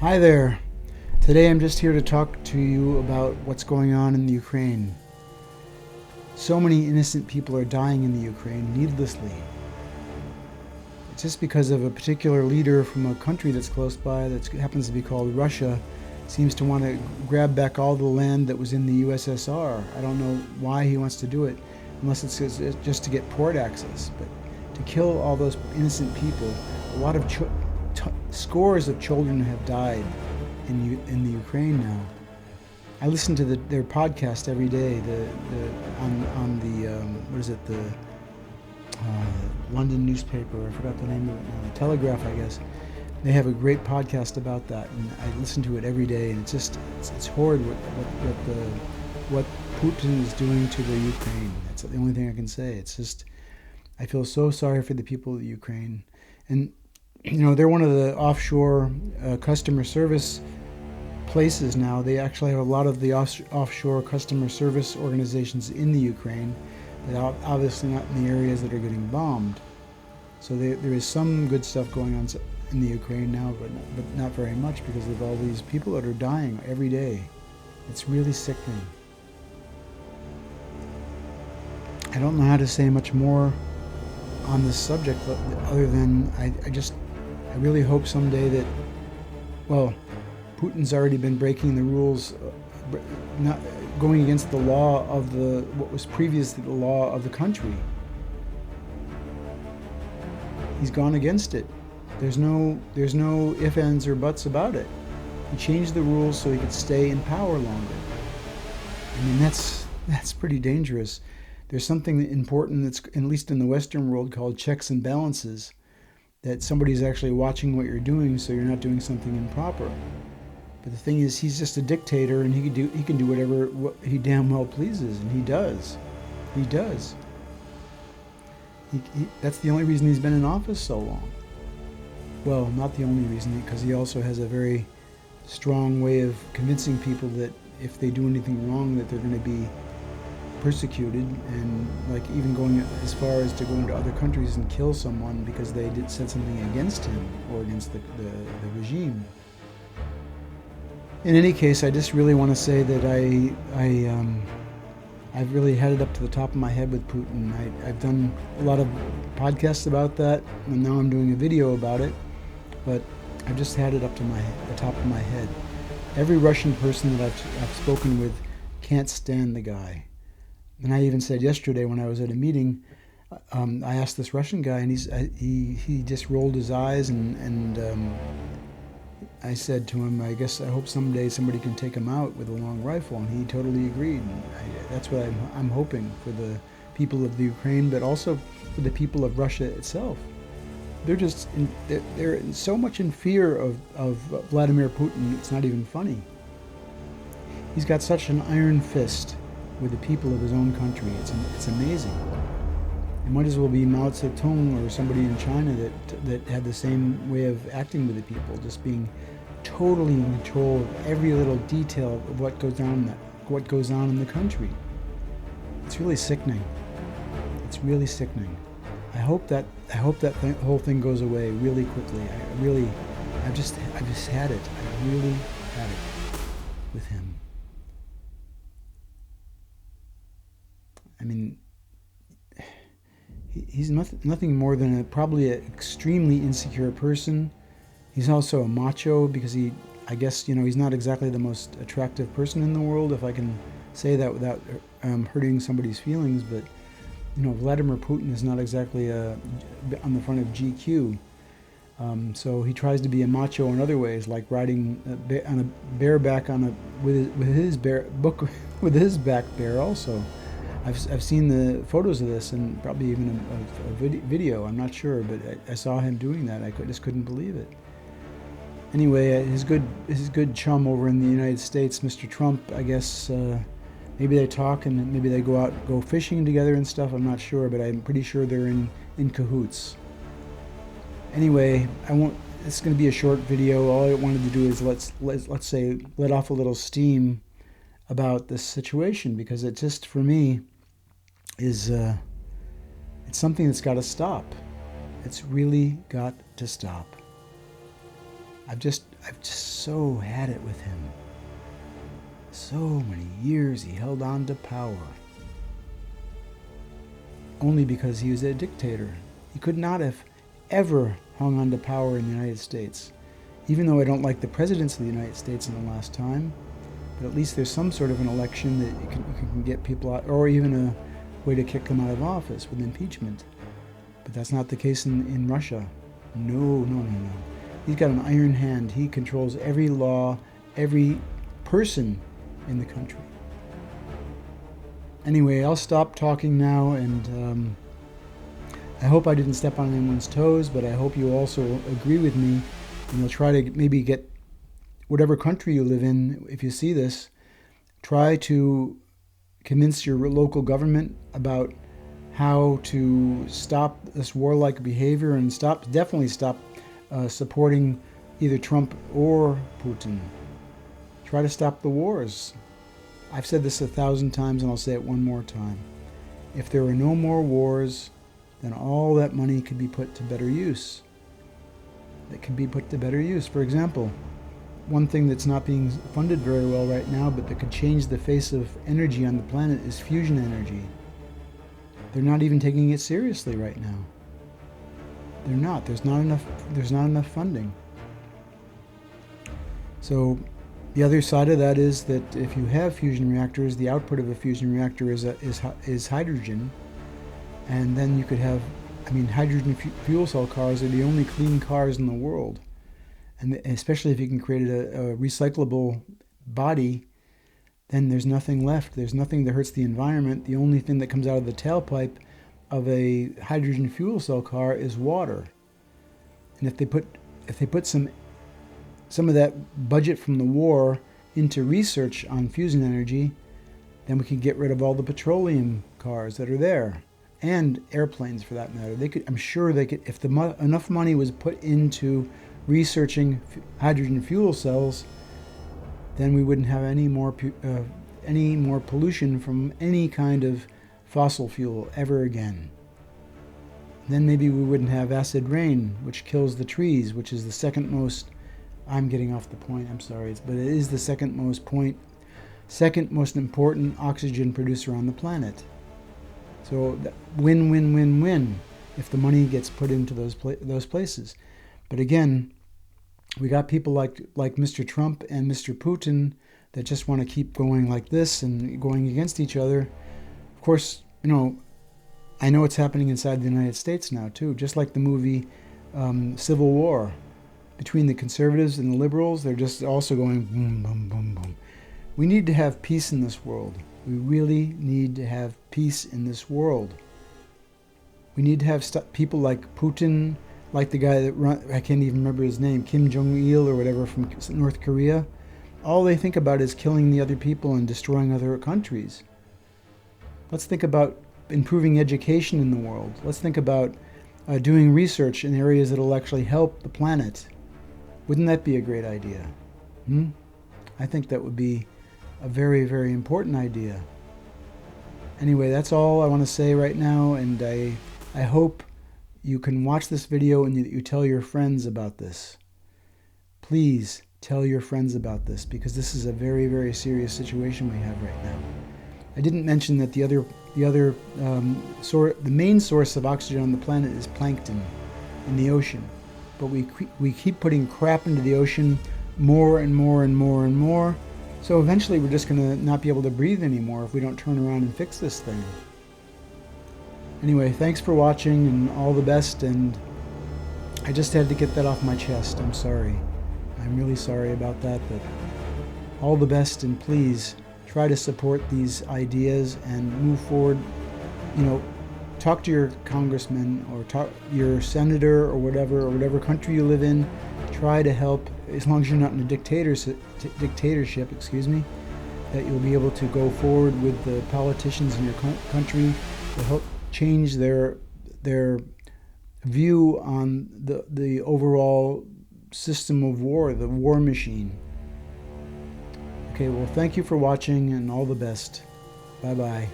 Hi there. Today I'm just here to talk to you about what's going on in the Ukraine. So many innocent people are dying in the Ukraine needlessly. It's just because of a particular leader from a country that's close by that happens to be called Russia seems to want to grab back all the land that was in the USSR. I don't know why he wants to do it unless it's just to get port access, but to kill all those innocent people, a lot of scores of children have died in the Ukraine now. I listen to their podcast every day. On the what is it, the London newspaper? I forgot the name of it now. The Telegraph, I guess. They have a great podcast about that, and I listen to it every day. And it's horrid what Putin is doing to the Ukraine. That's the only thing I can say. It's just I feel so sorry for the people of the Ukraine, and they're one of the offshore customer service places now. They actually have a lot of the offshore customer service organizations in the Ukraine, but obviously not in the areas that are getting bombed. So there is some good stuff going on in the Ukraine now, but not very much because of all these people that are dying every day. It's really sickening. I don't know how to say much more on this subject other than I really hope someday that, well, Putin's already been breaking the rules, not going against the law of what was previously the law of the country. He's gone against it. There's no ifs, ands, or buts about it. He changed the rules so he could stay in power longer. I mean, that's pretty dangerous. There's something important that's, at least in the Western world, called checks and balances, that somebody's actually watching what you're doing so you're not doing something improper. But the thing is, he's just a dictator, and he can do whatever he damn well pleases, and he does. He does. That's the only reason he's been in office so long. Well, not the only reason, because he also has a very strong way of convincing people that if they do anything wrong, that they're going to be persecuted, and like even going as far as to go into other countries and kill someone because they said something against him or against the regime. In any case, I just really want to say that I've really had it up to the top of my head with Putin. I've done a lot of podcasts about that, and now I'm doing a video about it, but I've just had it up to the top of my head. Every Russian person that I've spoken with can't stand the guy. And I even said yesterday when I was at a meeting, I asked this Russian guy, and he just rolled his eyes, and I said to him, I hope someday somebody can take him out with a long rifle, and he totally agreed. And that's what I'm hoping for the people of the Ukraine, but also for the people of Russia itself. They're so much in fear of Vladimir Putin, it's not even funny. He's got such an iron fist with the people of his own country. It's amazing. It might as well be Mao Zedong or somebody in China that had the same way of acting with the people, just being totally in control of every little detail of what goes on in the country. It's really sickening. It's really sickening. I hope that whole thing goes away really quickly. I've just had it. I really had it with him. I mean, he's nothing more than probably an extremely insecure person. He's also a macho because I guess he's not exactly the most attractive person in the world, if I can say that without hurting somebody's feelings. But Vladimir Putin is not exactly on the front of GQ. So he tries to be a macho in other ways, like riding on a bareback with his back bare also. I've seen the photos of this, and probably even a video. I'm not sure, but I saw him doing that. I just couldn't believe it. Anyway, his good chum over in the United States, Mr. Trump, I guess maybe they talk and maybe they go fishing together and stuff. I'm not sure, but I'm pretty sure they're in cahoots. Anyway, it's going to be a short video. All I wanted to do is let's say let off a little steam about this situation, because it just, for me, is it's something that's got to stop. It's really got to stop. I've just so had it with him. So many years he held on to power. Only because he was a dictator. He could not have ever hung on to power in the United States. Even though I don't like the presidents of the United States in the last time, but at least there's some sort of an election that you can get people out, or even a way to kick them out of office with impeachment. But that's not the case in Russia. No. He's got an iron hand. He controls every law, every person in the country. Anyway, I'll stop talking now, and I hope I didn't step on anyone's toes, but I hope you also agree with me, and you'll try to maybe get whatever country you live in, if you see this, try to convince your local government about how to stop this warlike behavior and definitely stop supporting either Trump or Putin. Try to stop the wars. I've said this 1,000 times, and I'll say it one more time. If there were no more wars, then all that money could be put to better use. It could be put to better use. For example, one thing that's not being funded very well right now, but that could change the face of energy on the planet, is fusion energy. They're not even taking it seriously right now. They're not. There's not enough funding. So the other side of that is that if you have fusion reactors, the output of a fusion reactor is hydrogen, and then you could have, hydrogen fuel cell cars are the only clean cars in the world, and especially if you can create a recyclable body, then there's nothing left. There's nothing that hurts the environment. The only thing that comes out of the tailpipe of a hydrogen fuel cell car is water. And if they put some of that budget from the war into research on fusion energy, then we can get rid of all the petroleum cars that are there, and airplanes for that matter. I'm sure they could, if enough money was put into researching hydrogen fuel cells, then we wouldn't have any more pollution from any kind of fossil fuel ever again. Then maybe we wouldn't have acid rain, which kills the trees, which is the second most, I'm getting off the point, I'm sorry, but it is the second most important oxygen producer on the planet. So win if the money gets put into those places. But again, we got people like Mr. Trump and Mr. Putin that just want to keep going like this and going against each other. Of course, I know it's happening inside the United States now too, just like the movie Civil War. Between the conservatives and the liberals, they're just also going boom, boom, boom, boom. We need to have peace in this world. We really need to have peace in this world. We need to have people like Putin, like the guy that I can't even remember his name, Kim Jong-il or whatever from North Korea. All they think about is killing the other people and destroying other countries. Let's think about improving education in the world. Let's think about doing research in areas that will actually help the planet. Wouldn't that be a great idea? I think that would be a very, very important idea. Anyway, that's all I want to say right now, and I hope you can watch this video and you tell your friends about this. Please tell your friends about this, because this is a very, very serious situation we have right now. I didn't mention that the main source of oxygen on the planet is plankton in the ocean. But we keep putting crap into the ocean more and more and more and more. So eventually we're just going to not be able to breathe anymore if we don't turn around and fix this thing. Anyway, thanks for watching and all the best, and I just had to get that off my chest. I'm sorry. I'm really sorry about that, but all the best, and please try to support these ideas and move forward. Talk to your congressman or talk your senator or whatever country you live in. Try to help, as long as you're not in a dictatorship, that you'll be able to go forward with the politicians in your country to help change their view on the overall system of war, the war machine. Okay, well, thank you for watching and all the best. Bye-bye.